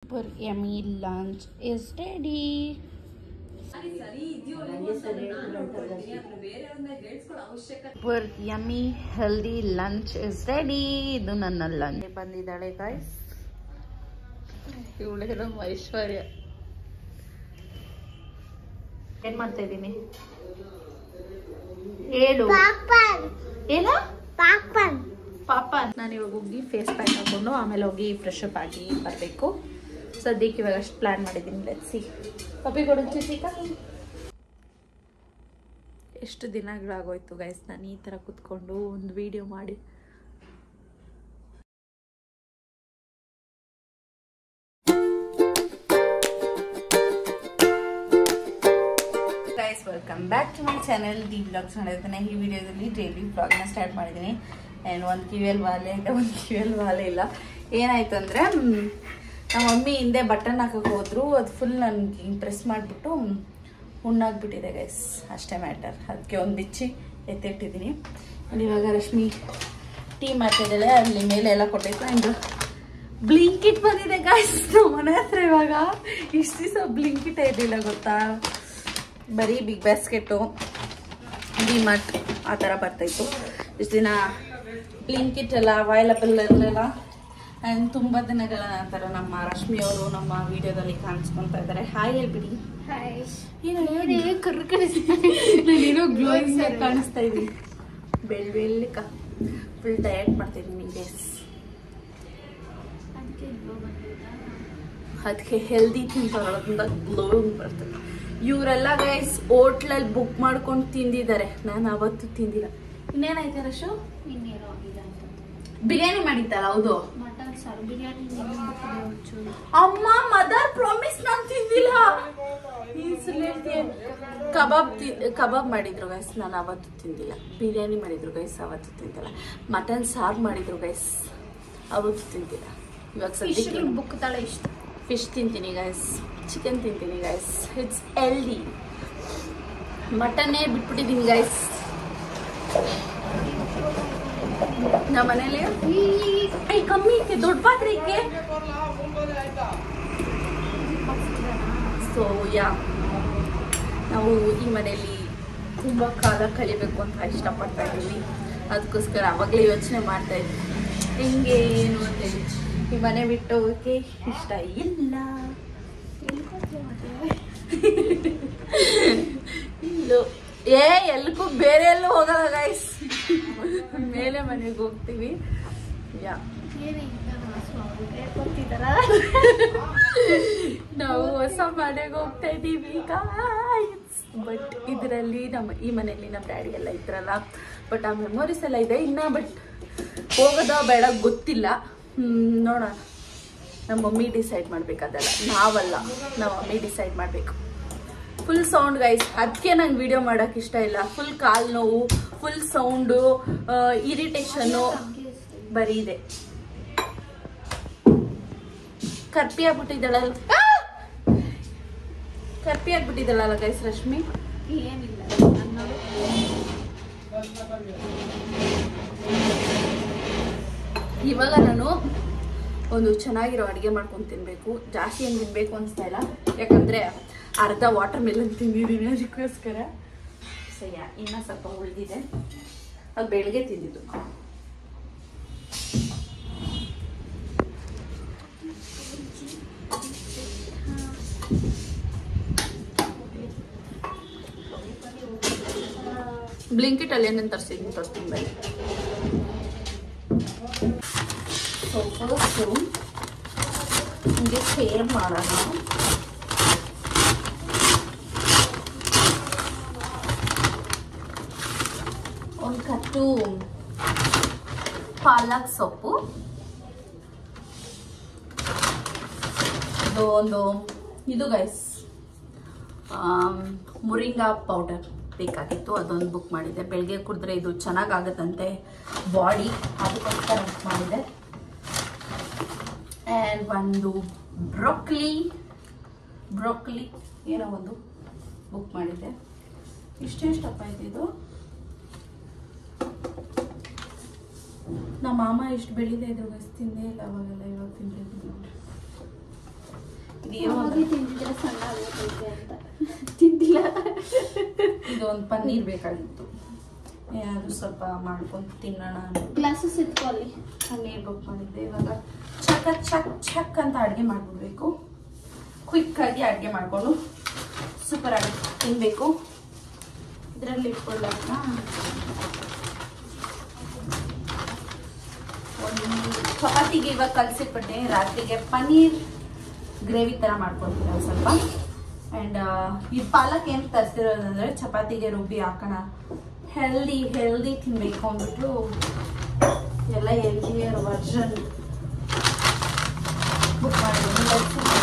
Super yummy lunch is ready. Super yummy healthy lunch is ready. ಇದು ನನ್ನ lunch ಬಂದಿದ್ದಾಳೆ guys. ಇವಳೆ ನಮ್ಮ ಐಶ್ವರ್ಯ. ಏನ್ ಮಾಡ್ತಾ ಇದ್ದೀನಿ ಹೇಳು. ಏನು ಪಾಪ ನಾನು ಇವಾಗ ಹೋಗಿ ಫೇಸ್ ಪ್ಯಾಕ್ ಹಾಕೊಂಡು ಆಮೇಲೆ ಹೋಗಿ ಫ್ರೆಶ್ ಅಪ್ ಆಗಿ ಬರಬೇಕು. ಸದ್ಯಕ್ಕೆ ಇವಾಗ ಅಷ್ಟು ಪ್ಲಾನ್ ಮಾಡಿದ್ದೀನಿ. Let's see. ಪಪ್ಪಿ ಕೊಡು ಚಿಕ್ಕ. ಎಷ್ಟು ದಿನಗಳಾಗೋಯ್ತು ಗೈಸ್ ನಾನು ಈ ಥರ ಕೂತ್ಕೊಂಡು ಒಂದು ವಿಡಿಯೋ ಮಾಡಿ. Guys welcome back to my channel D vlogs ಮಾಡಿರ್ತಾನೆ. ಈ ವಿಡಿಯೋದಲ್ಲಿ ಡೈಲಿ ವ್ಲಾಗ್ನ ಸ್ಟಾರ್ಟ್ ಮಾಡಿದ್ದೀನಿ. ಆ್ಯಂಡ್ ಒಂದು ಕಿವಿಯಲ್ಲಿ ವಾಲೆ ಅಂತ ಒಂದು ಕಿವಿಯಲ್ಲಿ ವಾಲೆ ಇಲ್ಲ. ಏನಾಯ್ತು ಅಂದರೆ ನಮ್ಮ ಮಮ್ಮಿ ಹಿಂದೆ ಬಟನ್ ಹಾಕಕ್ಕೆ ಹೋದ್ರು. ಅದು ಫುಲ್ ನನಗೆ ಹಿಂಗೆ ಪ್ರೆಸ್ ಮಾಡಿಬಿಟ್ಟು ಹುಣ್ಣಾಗ್ಬಿಟ್ಟಿದೆ ಗೈಸ್. ಅಷ್ಟೇ ಮ್ಯಾಟರ್. ಅದಕ್ಕೆ ಒಂದು ಬಿಚ್ಚಿ ಎತ್ತಿಟ್ಟಿದ್ದೀನಿ. ಇವಾಗ ರಶ್ಮಿ ಟೀ ಮಾಡ್ತಿದ್ದಾಳೆ. ಅಲ್ಲಿ ಮೇಲೆ ಎಲ್ಲ ಕೊಟ್ಟೈತೆ. ಆ್ಯಂಡ್ ಬ್ಲಿಂಕಿಟ್ ಬಂದಿದೆ ಗೈಸ್ ನಮ್ಮ ಮನೆ ಹತ್ರ. ಇವಾಗ ಇಷ್ಟು ದಿವಸ ಬ್ಲಿಂಕಿಟ್ ಇರಲಿಲ್ಲ ಗೊತ್ತಾ. ಬರೀ ಬಿಗ್ ಬಾಸ್ಕೆಟು ಡಿಮಾರ್ಟ್ ಆ ಥರ ಬರ್ತಾಯಿತ್ತು. ಇಷ್ಟು ದಿನ ಬ್ಲಿಂಕಿಟ್ ಎಲ್ಲ ಅವೈಲಬಲ್ ಇರಲಿಲ್ಲ. ಆ್ಯಂಡ್ ತುಂಬ ದಿನಗಳ ನಂತರ ನಮ್ಮ ರಶ್ಮಿ ಅವರು ನಮ್ಮ ವಿಡಿಯೋದಲ್ಲಿ ಕಾಣಿಸ್ಕೊತಾ ಇದ್ದಾರೆ. ಹಾಯ್ ಹೇಳ್ಬಿಡಿ. ನಾನೇನೋ ಗ್ಲೋಯಿಂಗ್ ಕಾಣಿಸ್ತಾ ಇದ್ದೀನಿ. ಬೆಳ್ಳಿಕ ಫುಲ್ ಡಯಟ್ ಮಾಡ್ತಿದ್ದೀನಿ ಡೇಸ್. ಅದಕ್ಕೆ ಹೆಲ್ದಿ ತಿಂತಾರೋದ್ರಿಂದ ಗ್ಲೋಯಿಂಗ್ ಬರ್ತದೆ. ಇವರೆಲ್ಲ ಗೈಸ್ ಹೋಟ್ಲಲ್ಲಿ ಬುಕ್ ಮಾಡ್ಕೊಂಡು ತಿಂದಿದ್ದಾರೆ. ನಾನು ಅವತ್ತು ತಿಂದಿಲ್ಲ. ಇನ್ನೇನಾಯ್ತು ರಶು? ಬಿರಿಯಾನಿ ಮಾಡಿದ್ದಲ್ಲ. ಹೌದು ಅಮ್ಮ ಮದರ್ ಪ್ರಾಮಿಸ್ ನಾನು ತಿಂದಿಲ್ಲ. ಕಬಾಬ್ ಮಾಡಿದ್ರು ಗೈಸ್. ನಾನು ಅವತ್ತು ತಿಂದಿಲ್ಲ. ಬಿರಿಯಾನಿ ಮಾಡಿದ್ರು ಗೈಸ್. ಅವತ್ತು ತಿಂದಿಲ್ಲ. ಮಟನ್ ಸಾರು ಮಾಡಿದ್ರು ಗೈಸ್. ಅವತ್ತು ತಿಂದಿಲ್ಲ. ಇವಾಗ ಸದ್ಯಕ್ಕೆ ಬುಕ್ತಾಳೆ ಇಷ್ಟ. ಫಿಶ್ ತಿಂತೀನಿ ಗೈಸ್. ಚಿಕನ್ ತಿಂತೀನಿ ಗೈಸ್. It's healthy. ಮಟನ್ನೇ ಬಿಟ್ಬಿಟ್ಟಿದ್ದೀನಿ ಗೈಸ್. ನಮ್ಮ ಮನೇಲಿ ಕಮ್ಮಿ ಐತೆ ದೊಡ್ಡ ಪಾತ್ರೆಗೆ. ಸೊ ಯಾ ನಾವು ಈ ಮನೆಯಲ್ಲಿ ತುಂಬ ಕಾಲ ಕಳಿಬೇಕು ಅಂತ ಇಷ್ಟಪಡ್ತಾ ಇದ್ದೀವಿ. ಅದಕ್ಕೋಸ್ಕರ ಅವಾಗಲೇ ಯೋಚನೆ ಮಾಡ್ತಾ ಇದ್ವಿ ಹೆಂಗೆ ಏನು ಅಂತೇಳಿ. ಈ ಮನೆ ಬಿಟ್ಟು ಹೋಗೋಕ್ಕೆ ಇಷ್ಟ ಇಲ್ಲ. ಇಲ್ಲೋ ಎಲ್ಗೂ ಬೇರೆ ಎಲ್ಲೂ ಹೋಗಲ್ಲ ಗೈಸ್. ಮೇಲೆ ಮನೆಗೆ ಹೋಗ್ತೀವಿ. ಯಾ ನಾವು ಹೊಸ ಮನೆಗೆ ಹೋಗ್ತಾ ಇದ್ದೀವಿ ಗೈಸ್. ಬಟ್ ಇದರಲ್ಲಿ ಈ ಮನೆಯಲ್ಲಿ ನಮ್ಮ ಡ್ಯಾಡಿ ಎಲ್ಲ ಇದ್ರಲ್ಲ. ಬಟ್ ಆ ಮೆಮೊರೀಸ್ ಎಲ್ಲ ಇದೆ ಇನ್ನ. ಬಟ್ ಹೋಗೋದ ಬೇಡ ಗೊತ್ತಿಲ್ಲ. ನೋಡೋಣ. ನಮ್ಮ ಮಮ್ಮಿ ಡಿಸೈಡ್ ಮಾಡ್ಬೇಕದಲ್ಲ, ನಾವಲ್ಲ. ನಮ್ಮ ಮಮ್ಮಿ ಡಿಸೈಡ್ ಮಾಡಬೇಕು. Full sound guys. ಅದಕ್ಕೆ ನಂಗೆ ವಿಡಿಯೋ ಮಾಡೋಕೆ ಇಷ್ಟ ಇಲ್ಲ. ಫುಲ್ ಕಾಲು ನೋವು, ಫುಲ್ ಸೌಂಡು, ಇರಿಟೇಷನ್ನು ಬರೀ ಇದೆ. ಕರ್ಪಿ ಆಗ್ಬಿಟ್ಟಿದ್ದಾಳಲ್ಲ ಗೈಸ್ ರಶ್ಮಿ. ಏನಿಲ್ಲ ಇವಾಗ ನಾನು ಒಂದು ಚೆನ್ನಾಗಿರೋ ಅಡುಗೆ ಮಾಡ್ಕೊಂಡು ತಿನ್ಬೇಕು. ಜಾಸ್ತಿ ಏನು ತಿನ್ಬೇಕು ಅನಿಸ್ತಾ ಇಲ್ಲ. ಯಾಕಂದರೆ ಅರ್ಧ ವಾಟರ್ ಮೆಲನ್ ತಿಂದಿದ್ದೀನಿ. ಅದಕ್ಕೋಸ್ಕರ ಸಯ್ಯ ಇನ್ನೂ ಸ್ವಲ್ಪ ಉಳಿದಿದೆ. ಅದು ಬೆಳಗ್ಗೆ ತಿಂದಿದ್ದು. ಬ್ಲಿಂಕಿಟ್ ಅಲ್ಲಿ ಏನೇನು ತರಿಸಿದ್ದೀನಿ ತೋರಿಸ್ತೀನಿ ಬನ್ನಿ. ಸೊ ಫಸ್ಟು ಹಿಂಗೆ ಶೇರ್ ಮಾಡೋಣ. ಒಂದು ಕಟ್ಟು ಪಾಲಕ್ ಸೊಪ್ಪು, ಇದು ಗೈಸ್ ಮುರಿಂಗಾ ಪೌಡರ್ ಬೇಕಾಗಿತ್ತು. ಅದೊಂದು ಬುಕ್ ಮಾಡಿದ್ದೆ. ಬೆಳಗ್ಗೆ ಕುಡಿದ್ರೆ ಇದು ಚೆನ್ನಾಗಾಗುತ್ತಂತೆ ಬಾಡಿ. ಅದಕ್ಕೋಸ್ಕರ ಬುಕ್ ಮಾಡಿದೆ. ಆ್ಯಂಡ್ ಒಂದು ಬ್ರೋಕ್ಲಿ ಏನೋ ಒಂದು ಬುಕ್ ಮಾಡಿದ್ದೆ. ಇಷ್ಟೆಷ್ಟಪ್ಪ ಇದು. ನಮ್ಮ ಮಾಮ ಎಷ್ಟು ಬೆಳೀತಾ ಇದ್ರು ಗೈಸ್. ತಿಂದೇ ಇಲ್ಲ ಅವಾಗೆಲ್ಲ. ಇವಾಗ ತಿಂತಿದ್ದೀನಿ. ತಿಂದಿದ್ರೆ ಸಣ್ಣ ಆಗಬೇಕು ಅಂತ ತಿಂದಿಲ್ಲ. ಇದು ಒಂದು ಪನ್ನೀರ್ ಬೇಕಾಗಿತ್ತು, ಅದು ಸ್ವಲ್ಪ ಮಾಡ್ಕೊಂಡು ತಿನ್ನೋಣ. ಗ್ಲಾಸಸ್ ಇಟ್ಕೊಳ್ಳಿ. ಪನ್ನೀರ್ ಬುಕ್ ಮಾಡಿದ್ದೆ. ಇವಾಗ ಚಕ್ ಅಂತ ಅಡುಗೆ ಮಾಡ್ಬಿಡ್ಬೇಕು. ಕ್ವಿಕ್ಕಾಗಿ ಅಡುಗೆ ಮಾಡಿಕೊಂಡು ಸೂಪರಾಗಿ ತಿನ್ನಬೇಕು. ಇದರಲ್ಲಿ ಇಟ್ಕೊಳ್ಳೋಣ. ಒಂದು ಚಪಾತಿಗೆ ಇವಾಗ ಕಲಸಿಟ್ಬಿಟ್ಟೆ, ರಾತ್ರಿಗೆ ಪನ್ನೀರ್ ಗ್ರೇವಿ ಥರ ಮಾಡ್ಕೊಳ್ತೀನಿ ಒಂದು ಸ್ವಲ್ಪ. ಆ್ಯಂಡ್ ಈ ಪಾಲಕ್ ಏನು ತರಿಸಿರೋದಂದರೆ ಚಪಾತಿಗೆ ರುಬ್ಬಿ ಹಾಕೋಣ, ಹೆಲ್ದಿ ತಿನ್ನಬೇಕು ಅಂದ್ಬಿಟ್ಟು ಎಲ್ಲ ಹೆಲ್ದಿಯರ್ ವರ್ಷನ್ ಬುಕ್ ಮಾಡಿದ್ದೀನಿ.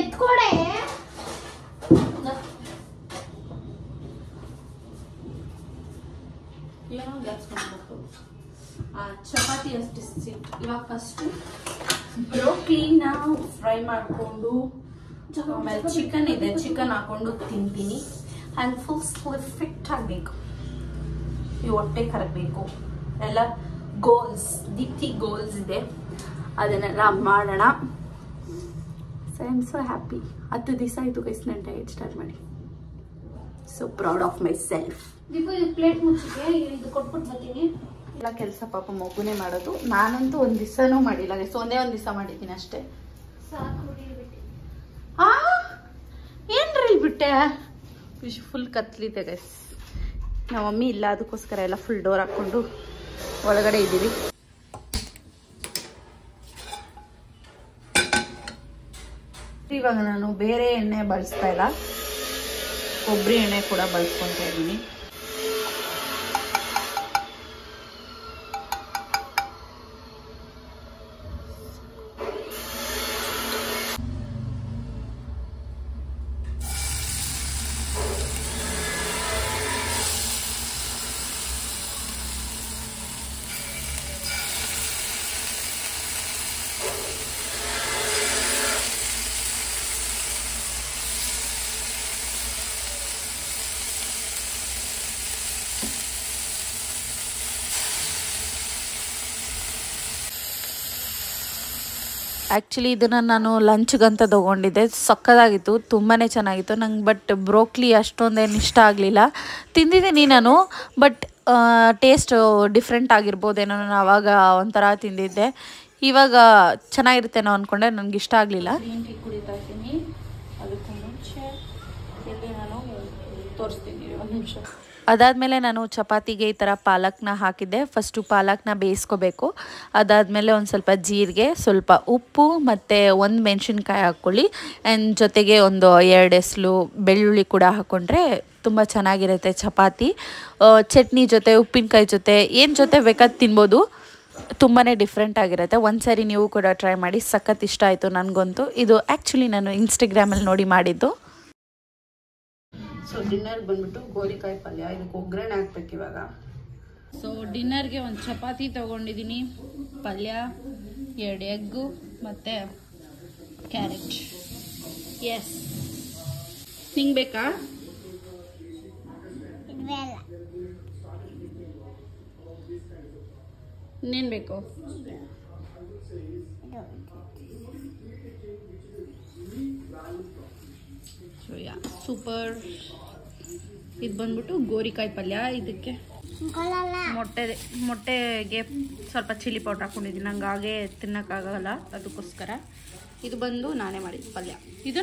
ಎತ್ಕೊಡೆ ಏನೋ ಗ್ಯಾಸ್ ಮಾಡ್ಬೇಕು. ಚಪಾತಿ ಅಷ್ಟು ಇವಾಗ ಫಸ್ಟು ಬ್ರೋಕ್ಲಿನ ಫ್ರೈ ಮಾಡಿಕೊಂಡು ಆಮೇಲೆ ಚಿಕನ್ ಇದೆ, ಚಿಕನ್ ಹಾಕೊಂಡು ತಿಂತೀನಿ. ಆ್ಯಂಡ್ ಫುಲ್ ಫಿಟ್ ಆಗಬೇಕು, ಈ ಹೊಟ್ಟೆ ಕರಗಬೇಕು. ಎಲ್ಲ ದೀಪ್ತಿ ಗೋಲ್ಸ್ ಇದೆ, ಅದನ್ನೆಲ್ಲ ಮಾಡೋಣ. So I am so happy. 10 ದಿವಸ ಆಯಿತು ಗೈಸ್ ನಾನು ಡಯಟ್ ಸ್ಟಾರ್ಟ್ ಮಾಡಿ. So proud of myself. Plate ಮುಚ್ಚಿಗೆ ಇದು ಕೊಟ್ಬಿಟ್ಟು ಬರ್ತೀನಿ. ಎಲ್ಲ ಕೆಲಸ ಪಾಪ ಮಗುನೇ ಮಾಡೋದು. ನಾನಂತೂ ಒಂದು ದಿವಸನೂ ಮಾಡಿಲ್ಲ ಗೈಸ್, ಒಂದೇ ಒಂದು ದಿವಸ ಮಾಡಿದ್ದೀನಿ ಅಷ್ಟೇ. ಏನ್ರಿ ಬಿಟ್ಟೆ? ಫುಲ್ ಕತ್ಲಿದೆ ಗೈಸ್. ನಮ್ಮ ಮಮ್ಮಿ ಇಲ್ಲ, ಅದಕ್ಕೋಸ್ಕರ ಎಲ್ಲ ಫುಲ್ ಡೋರ್ ಹಾಕೊಂಡು ಒಳಗಡೆ ಇದ್ದೀವಿ. ಇವಾಗ ನಾನು ಬೇರೆ ಎಣ್ಣೆ ಬಳಸ್ತಾ ಇಲ್ಲ, ಕೊಬ್ಬರಿ ಎಣ್ಣೆ ಕೂಡ ಬಳಸ್ಕೊತಾ ಇದ್ದೀನಿ. ಆ್ಯಕ್ಚುಲಿ ಇದನ್ನು ನಾನು ಲಂಚ್ಗಂತ ತೊಗೊಂಡಿದ್ದೆ, ಸಕ್ಕದಾಗಿತ್ತು, ತುಂಬಾ ಚೆನ್ನಾಗಿತ್ತು ನಂಗೆ. ಬಟ್ ಬ್ರೋಕ್ಲಿ ಅಷ್ಟೊಂದೇನು ಇಷ್ಟ ಆಗಲಿಲ್ಲ. ತಿಂದಿದ್ದೀನಿ ನಾನು, ಬಟ್ ಟೇಸ್ಟ್ ಡಿಫ್ರೆಂಟ್ ಆಗಿರ್ಬೋದೇನೋ. ನಾನು ಆವಾಗ ಒಂಥರ ತಿಂದಿದ್ದೆ, ಇವಾಗ ಚೆನ್ನಾಗಿರುತ್ತೇನೋ ಅಂದ್ಕೊಂಡೆ, ನನಗೆ ಇಷ್ಟ ಆಗಲಿಲ್ಲ. ಗ್ರೀನ್ ಟೀ ಕುಡಿತಾ ಇದ್ದೀನಿ. ಅದಕ್ಕೂ ಮುಂಚೆ ಇಲ್ಲಿ ನಾನು ತೋರಿಸ್ತೀನಿ ಒಂದು ನಿಮಿಷ. ಅದಾದಮೇಲೆ ನಾನು ಚಪಾತಿಗೆ ಈ ಥರ ಪಾಲಕ್ನ ಹಾಕಿದ್ದೆ. ಫಸ್ಟು ಪಾಲಕ್ನ ಬೇಯಿಸ್ಕೋಬೇಕು. ಅದಾದಮೇಲೆ ಒಂದು ಸ್ವಲ್ಪ ಜೀರಿಗೆ, ಸ್ವಲ್ಪ ಉಪ್ಪು ಮತ್ತು ಒಂದು ಮೆಣಸಿನ್ಕಾಯಿ ಹಾಕ್ಕೊಳ್ಳಿ. ಆ್ಯಂಡ್ ಜೊತೆಗೆ ಒಂದು 2 ಎಸಳು ಬೆಳ್ಳುಳ್ಳಿ ಕೂಡ ಹಾಕ್ಕೊಂಡ್ರೆ ತುಂಬ ಚೆನ್ನಾಗಿರುತ್ತೆ ಚಪಾತಿ. ಚಟ್ನಿ ಜೊತೆ, ಉಪ್ಪಿನಕಾಯಿ ಜೊತೆ, ಏನು ಜೊತೆ ಬೇಕಾದ ತಿನ್ಬೋದು. ತುಂಬಾ ಡಿಫ್ರೆಂಟ್ ಆಗಿರುತ್ತೆ. ಒಂದು ಸಾರಿ ನೀವು ಕೂಡ ಟ್ರೈ ಮಾಡಿ, ಸಖತ್ ಇಷ್ಟ ಆಯಿತು ನನಗಂತೂ. ಇದು ಆ್ಯಕ್ಚುಲಿ ನಾನು ಇನ್ಸ್ಟಾಗ್ರಾಮಲ್ಲಿ ನೋಡಿ ಮಾಡಿದ್ದು. ಸೊ ಡಿನ್ನರ್ಗೆ ಬಂದ್ಬಿಟ್ಟು ಗೋರಿಕಾಯಿ ಪಲ್ಯ, ಇದಕ್ಕೆ ಒಗ್ಗರಣೆ ಹಾಕ್ಬೇಕು ಇವಾಗ. ಸೊ ಡಿನ್ನರ್ಗೆ ಒಂದು ಚಪಾತಿ ತೊಗೊಂಡಿದ್ದೀನಿ, ಪಲ್ಯ, 2 ಎಗ್ಗು ಮತ್ತು ಕ್ಯಾರೆಟ್. ಎಸ್, ನಿಂಗೆ ಬೇಕಾ? ಇನ್ನೇನು ಬೇಕು? ಸೂಪರ್. ಇದು ಬಂದ್ಬಿಟ್ಟು ಗೋರಿಕಾಯಿ ಪಲ್ಯ. ಇದಕ್ಕೆ ಮೊಟ್ಟೆಗೆ ಸ್ವಲ್ಪ ಚಿಲ್ಲಿ ಪೌಡ್ರ್ ಹಾಕ್ಕೊಂಡಿದ್ದೀನಿ, ನಂಗೆ ಹಾಗೆ ತಿನ್ನೋಕ್ಕಾಗಲ್ಲ, ಅದಕ್ಕೋಸ್ಕರ. ಇದು ಬಂದು ನಾನೇ ಮಾಡಿದ್ದು ಪಲ್ಯ. ಇದು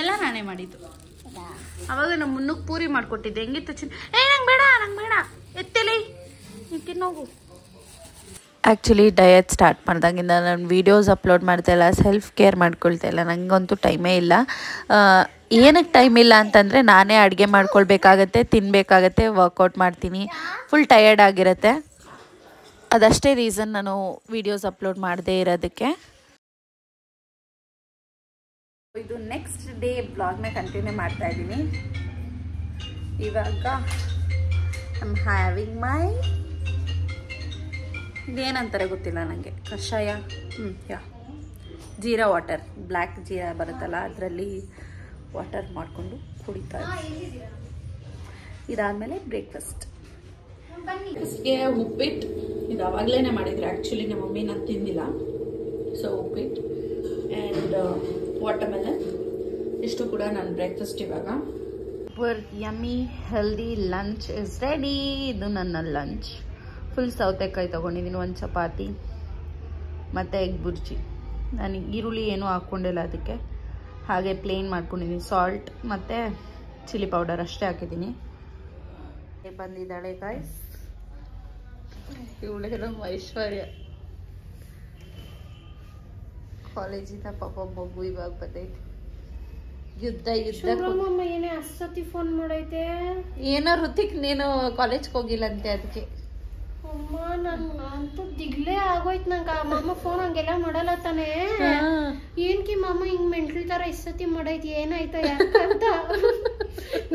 ಎಲ್ಲ ನಾನೇ ಮಾಡಿದ್ದು. ಅವಾಗ ನಮ್ಮ ಮುನ್ನಕ್ಕೆ ಪೂರಿ ಮಾಡಿಕೊಟ್ಟಿದ್ದೆ, ಹೆಂಗಿತ್ತು ನಂಗೆ ಬೇಡ ಎತ್ತಲಿ ತಿನ್ನೋಗು. ಆ್ಯಕ್ಚುಲಿ ಡಯಟ್ ಸ್ಟಾರ್ಟ್ ಮಾಡ್ದಾಗಿಂದ ನಾನು ವೀಡಿಯೋಸ್ ಅಪ್ಲೋಡ್ ಮಾಡ್ತಾಯಿಲ್ಲ, ಸೆಲ್ಫ್ ಕೇರ್ ಮಾಡ್ಕೊಳ್ತಾಯಿಲ್ಲ. ನನಗಂತೂ ಟೈಮೇ ಇಲ್ಲ. ಏನಕ್ಕೆ ಟೈಮ್ ಇಲ್ಲ ಅಂತಂದರೆ ನಾನೇ ಅಡುಗೆ ಮಾಡ್ಕೊಳ್ಬೇಕಾಗತ್ತೆ, ತಿನ್ನಬೇಕಾಗತ್ತೆ, ವರ್ಕೌಟ್ ಮಾಡ್ತೀನಿ, ಫುಲ್ ಟಯರ್ಡ್ ಆಗಿರುತ್ತೆ. ಅದಷ್ಟೇ ರೀಸನ್ ನಾನು ವೀಡಿಯೋಸ್ ಅಪ್ಲೋಡ್ ಮಾಡದೇ ಇರೋದಕ್ಕೆ. ಇದು ನೆಕ್ಸ್ಟ್ ಡೇ ಬ್ಲಾಗ್ನ ಕಂಟಿನ್ಯೂ ಮಾಡ್ತಾ ಇದ್ದೀನಿ. ಇವಾಗ ಐ ಆಮ್ ಹ್ಯಾವಿಂಗ್ ಮೈ, ಇದೇನಂತಾರೆ ಗೊತ್ತಿಲ್ಲ ನನಗೆ, ಕಷಾಯ. ಜೀರಾ ವಾಟರ್, ಬ್ಲ್ಯಾಕ್ ಜೀರಾ ಬರುತ್ತಲ್ಲ, ಅದರಲ್ಲಿ ವಾಟರ್ ಮಾಡಿಕೊಂಡು ಕುಡಿತಾ ಇದ್ದೀನಿ. ಇದಾದಮೇಲೆ ಬ್ರೇಕ್ಫಾಸ್ಟ್. ಬನ್ನಿ. ಉಪ್ಪಿಟ್ಟು ಇದು ಅವಾಗಲೇ ಮಾಡಿದ್ರು. ಆ್ಯಕ್ಚುಲಿ ನಮ್ಮ ಮಮ್ಮಿ ನಾನು ತಿಂದಿಲ್ಲ. ಸೊ ಉಪ್ಪಿಟ್ಟು ಆ್ಯಂಡ್ ವಾಟರ್ಮೆಲನ್ ಇಷ್ಟು ಕೂಡ ನನ್ನ ಬ್ರೇಕ್ಫಾಸ್ಟ್ ಇವಾಗ. Yummy healthy lunch is ready. ಇದು ನನ್ನ ಲಂಚ್. ಫುಲ್ ಸೌತೆಕಾಯಿ ತೊಗೊಂಡಿದ್ದೀನಿ, ಒಂದು ಚಪಾತಿ ಮತ್ತು ಎಗ್ ಬುರ್ಜಿ. ನಾನು ಈರುಳ್ಳಿ ಏನೂ ಹಾಕ್ಕೊಂಡಿಲ್ಲ ಅದಕ್ಕೆ, ಹಾಗೆ ಪ್ಲೇನ್ ಮಾಡ್ಕೊಂಡಿದ್ದೀನಿ. ಸಾಲ್ಟ್ ಮತ್ತು ಚಿಲ್ಲಿ ಪೌಡರ್ ಅಷ್ಟೇ ಹಾಕಿದ್ದೀನಿ. ಬಂದಿದ್ದಾಳೆ ಗಾಯ್ಸ್, ಇವಳೇ ನಮ್ಮ ಐಶ್ವರ್ಯ. ಕಾಲೇಜಿಂದ ಪಾಪ ಮಗು ಇವಾಗ ಬಂದೈತೆ. ಯುದ್ಧ ಏನೇ ಅಸತಿ ಫೋನ್ ಮಾಡೈತೆ. ಏನೋ ಋತಿಕ್ ನೀನು ಕಾಲೇಜ್ಗೆ ಹೋಗಿಲ್ಲ ಅಂತೆ, ಅದಕ್ಕೆ. ಅಮ್ಮ ನಂತೂ ದಿಗ್ಲೇ ಆಗೋಯ್ತು ನಂಗೆ. ಮಾಮ ಫೋನ್ ಹಂಗೆಲ್ಲ ಮಾಡಲ್ಲ ತಾನೆ. ಏನ್ಕಿ ಮಾಮ ಹಿಂಗ್ ಮೆಂಟ್ಲ್ ತರ ಇಷ್ಟತಿ ಮಾಡೈತಿ, ಏನಾಯ್ತು ಯಾಕಂತ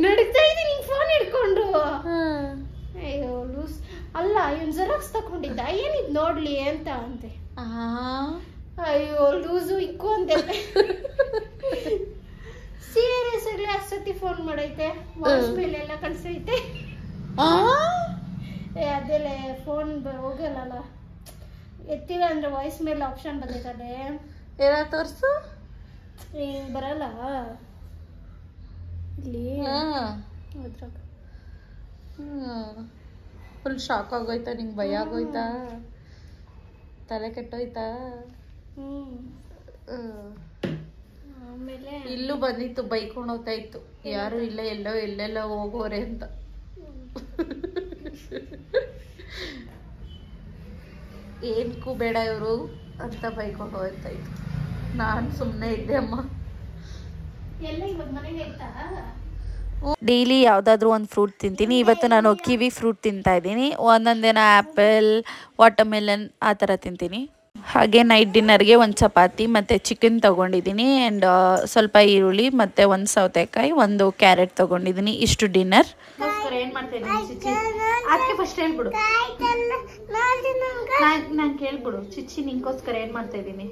ನಡೀತಾ ಇದೀನಿ ಫೋನ್ ಹಿಡ್ಕೊಂಡು. ಅಯ್ಯೋ ಲೂಸ್ ಅಲ್ಲ, ಇವ್ನು ಜೆರಾಕ್ಸ್ ತಕೊಂಡಿದ್ದ, ಏನಿದ್ ನೋಡ್ಲಿ ಅಂತ ಅಂತೆ. ಅಯ್ಯೋ ಲೂಸು ಇಕ್ಕು ಅಂತೆ. ಸೀರಿಯಸ್ ಆಗ್ಲಿ ಅಷ್ಟೊತ್ತಿ ಫೋನ್ ಮಾಡೈತೆ, ವಾಯ್ಸ್ ಮೇಲೆ ಎಲ್ಲ ಕಳ್ಸೈತೆ. ಅದೆಲ್ಲ ಫೋನ್ ಹೋಗಲ್ಲ, ಎತ್ತಿಲ್ಲ ಅಂದ್ರೆ ವಾಯ್ಸ್ ಮೇಲೆ ಆಪ್ಷನ್ ಬಂದೈತದೆ. ಏನ ತೋರ್ಸು, ಹಿಂಗ್ ಬರಲ್ಲ ಇಲ್ಲಿ ಅದ್ರಾಗ. ಫುಲ್ ಶಾಕ್ ಆಗೋಯ್ತಾ ನಿಂಗೆ? ಭಯ ಆಗೋಯ್ತಾ? ತಲೆ ಕೆಟ್ಟೋಯ್ತಾ? ಆಮೇಲೆ ಇಲ್ಲೂ ಬಂದಿತ್ತು, ಬೈಕೊಂಡು ಹೋಗ್ತಾ ಇತ್ತು, ಯಾರು ಇಲ್ಲ, ಎಲ್ಲೆಲ್ಲ ಹೋಗೋರೆ ಅಂತ. ಏನ್ಕೂ ಬೇಡ ಇವರು ಅಂತ ಬೈಕೊಂಡು ಹೋಗ್ತಾ ಇತ್ತು. ನಾನು ಸುಮ್ಮನೆ ಇದ್ದೆ ಅಮ್ಮ. ಎಲ್ಲ ಇವಾಗ ಮನೆಗೆ ಆಯ್ತಾ? ಡೈಲಿ ಯಾವುದಾದ್ರೂ ಒಂದು ಫ್ರೂಟ್ ತಿಂತೀನಿ. ಇವತ್ತು ನಾನು ಕಿವಿ ಫ್ರೂಟ್ ತಿಂತಾ ಇದ್ದೀನಿ. ಒಂದೊಂದಿನ ಆ್ಯಪಲ್, ವಾಟರ್ಮೆಲನ್ ಆ ಥರ ತಿಂತೀನಿ. ಹಾಗೆ ನೈಟ್ ಡಿನ್ನರ್ಗೆ ಒಂದು ಚಪಾತಿ ಮತ್ತು ಚಿಕನ್ ತೊಗೊಂಡಿದ್ದೀನಿ. ಆ್ಯಂಡ್ ಸ್ವಲ್ಪ ಈರುಳ್ಳಿ ಮತ್ತು ಒಂದು ಸೌತೆಕಾಯಿ, ಒಂದು ಕ್ಯಾರೆಟ್ ತೊಗೊಂಡಿದ್ದೀನಿ. ಇಷ್ಟು ಡಿನ್ನರ್. ಏನು ಮಾಡ್ತಾಯಿದ್ದೀನಿ ಚಿಚ್ಚಿ? ಅದಕ್ಕೆ ಫಸ್ಟ್ ಹೇಳ್ಬಿಡು. ನಾನು ಕೇಳ್ಬಿಡು ಚಿಚ್ಚಿ, ನಿಂಗೋಸ್ಕರ ಏನು ಮಾಡ್ತಾಯಿದ್ದೀನಿ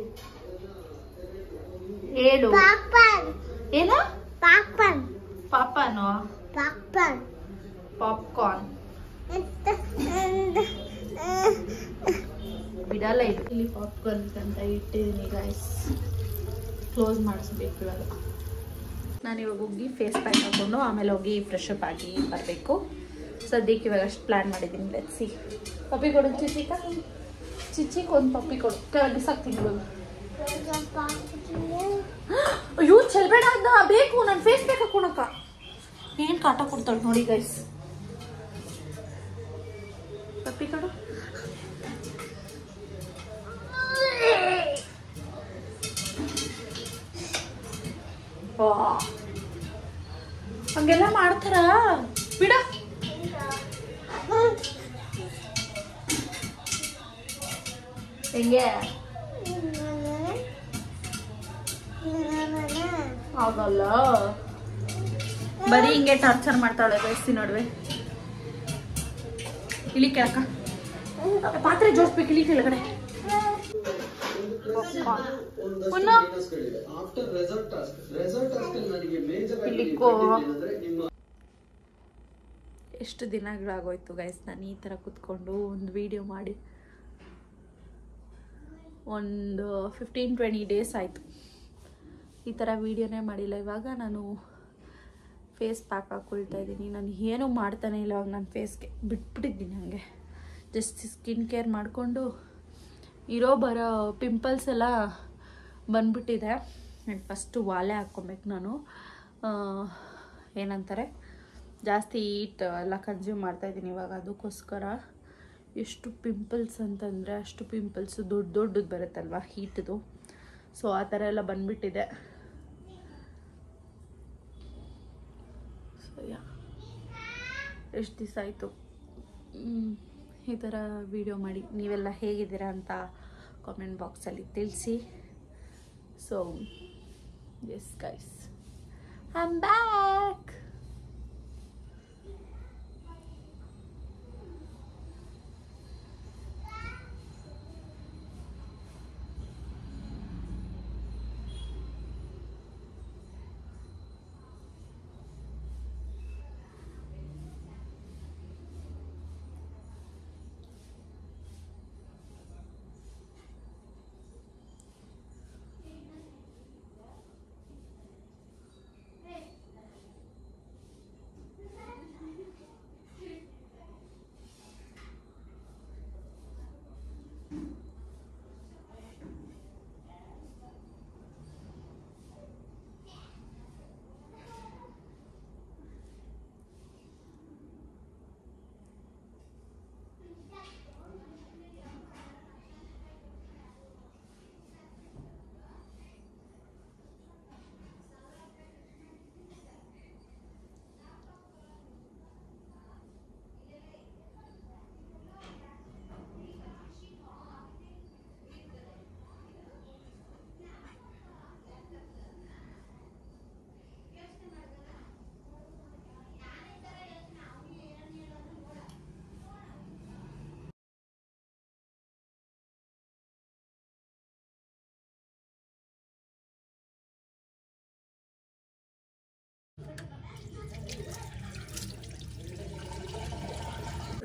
ಹೇಳು. ಏನು ಪಾಪನೋ? ಪಾಪ್ಕಾರ್ನ್ ಬಿಡಲ್ಲ ಇದು. ಇಲ್ಲಿ ಪಾಪ್ಕಾರ್ನ್ ಅಂತ ಇಟ್ಟಿದ್ದೀನಿ ಗೈಸ್. ಕ್ಲೋಸ್ ಮಾಡಿಸ್ಬೇಕು ಇವಾಗ. ನಾನು ಇವಾಗ ಹೋಗಿ ಫೇಸ್ ಪ್ಯಾಕ್ ಹಾಕೊಂಡು ಆಮೇಲೆ ಹೋಗಿ ಫ್ರೆಶ್ ಅಪ್ ಆಗಿ ಬರಬೇಕು. ಸದ್ಯಕ್ಕೆ ಇವಾಗ ಅಷ್ಟು ಪ್ಲ್ಯಾನ್ ಮಾಡಿದ್ದೀನಿ. Let's see. ಪಪ್ಪಿ ಕೊಡು ಚಿಚ್ಚಿಗೆ ಒಂದು ಪಪ್ಪಿ ಕೊಡು. ಬಿಸಾಕ್ತೀನಿ ಇವಾಗ. ಅಯ್ಯೋ ಚೆಲ್ಬೇಡ ಅದ ಬೇಕು, ನನ್ನ ಫೇಸ್ ಪ್ಯಾಕ್ ಹಾಕೊಳಕ. ಏನು ಕಾಟ ಕೊಡ್ತಾಳೆ ನೋಡಿ ಗೈಸ್. ಪಪ್ಪಿ ಕೊಡು. ಹಂಗೆಲ್ಲ ಮಾಡ್ತಾರ? ಬಿಡ. ಹೆಂಗೆ ಆಗಲ್ಲ, ಬರೀ ಹಿಂಗೆ ಟಾರ್ಚರ್ ಮಾಡ್ತಾಳೆ ವಯಸ್ಸಿ ನಡುವೆ. ಇಳಿ ಕೆಳಕ, ಪಾತ್ರೆ ಜೋಡಿಸ್ಬೇಕು, ಇಳಿ ಕೆಳಗಡೆ. ಎಷ್ಟು ದಿನಗಳಾಗೋಯ್ತು ಗೈಸ್ ನಾನು ಈ ಥರ ಕೂತ್ಕೊಂಡು ಒಂದು ವಿಡಿಯೋ ಮಾಡಿ. ಒಂದು 15-20 ಡೇಸ್ ಆಯಿತು ಈ ಥರ ವೀಡಿಯೋನೇ ಮಾಡಿಲ್ಲ. ಇವಾಗ ನಾನು ಫೇಸ್ ಪ್ಯಾಕ್ ಹಾಕ್ಕೊಳ್ತಾ ಇದ್ದೀನಿ. ನಾನು ಏನೂ ಮಾಡ್ತಾನೆ ಇಲ್ಲ ಇವಾಗ. ನನ್ನ ಫೇಸ್ಗೆ ಬಿಟ್ಬಿಟ್ಟಿದ್ದೀನಿ ಹಾಗೆ. ಜಸ್ಟ್ ಸ್ಕಿನ್ ಕೇರ್ ಮಾಡಿಕೊಂಡು ಬರೋ ಪಿಂಪಲ್ಸ್ ಎಲ್ಲ ಬಂದ್ಬಿಟ್ಟಿದೆ. ಆ್ಯಂಡ್ ಫಸ್ಟು ವಾಲೆ ಹಾಕ್ಕೊಬೇಕು ನಾನು. ಏನಂತಾರೆ, ಜಾಸ್ತಿ ಹೀಟ್ ಎಲ್ಲ ಕನ್ಸ್ಯೂಮ್ ಮಾಡ್ತಾಯಿದ್ದೀನಿ ಇವಾಗ. ಅದಕ್ಕೋಸ್ಕರ ಎಷ್ಟು ಪಿಂಪಲ್ಸ್ ಅಂತಂದರೆ ಅಷ್ಟು ಪಿಂಪಲ್ಸು ದೊಡ್ಡದು ಬರುತ್ತಲ್ವ ಹೀಟ್ದು. ಸೊ ಆ ಥರ ಎಲ್ಲ ಬಂದ್ಬಿಟ್ಟಿದೆ. ಸೊ ಎಷ್ಟು ದಿವಸ ಆಯಿತು ಈ ಥರ ವಿಡಿಯೋ ಮಾಡಿ. ನೀವೆಲ್ಲ ಹೇಗಿದ್ದೀರಾ ಅಂತ ಕಾಮೆಂಟ್ ಬಾಕ್ಸಲ್ಲಿ ತಿಳಿಸಿ. So yes guys, I am back.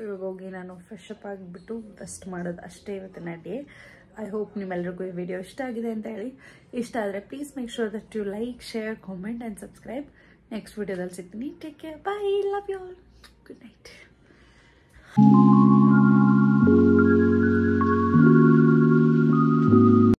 ಇವಾಗ ಹೋಗಿ ನಾನು ಫ್ರೆಶ್ ಅಪ್ ಆಗಿಬಿಟ್ಟು ರೆಸ್ಟ್ ಮಾಡೋದು ಅಷ್ಟೇ ಇವತ್ತಿನ ಡೇ. ಐ ಹೋಪ್ ನಿಮ್ಮೆಲ್ಲರಿಗೂ ಈ ವಿಡಿಯೋ ಇಷ್ಟ ಆಗಿದೆ ಅಂತ ಹೇಳಿ. ಇಷ್ಟ ಆದರೆ please make sure that you like, share, comment and subscribe. Next ವಿಡಿಯೋದಲ್ಲಿ ಸಿಗ್ತೀನಿ. Take care, bye, love you all, good night.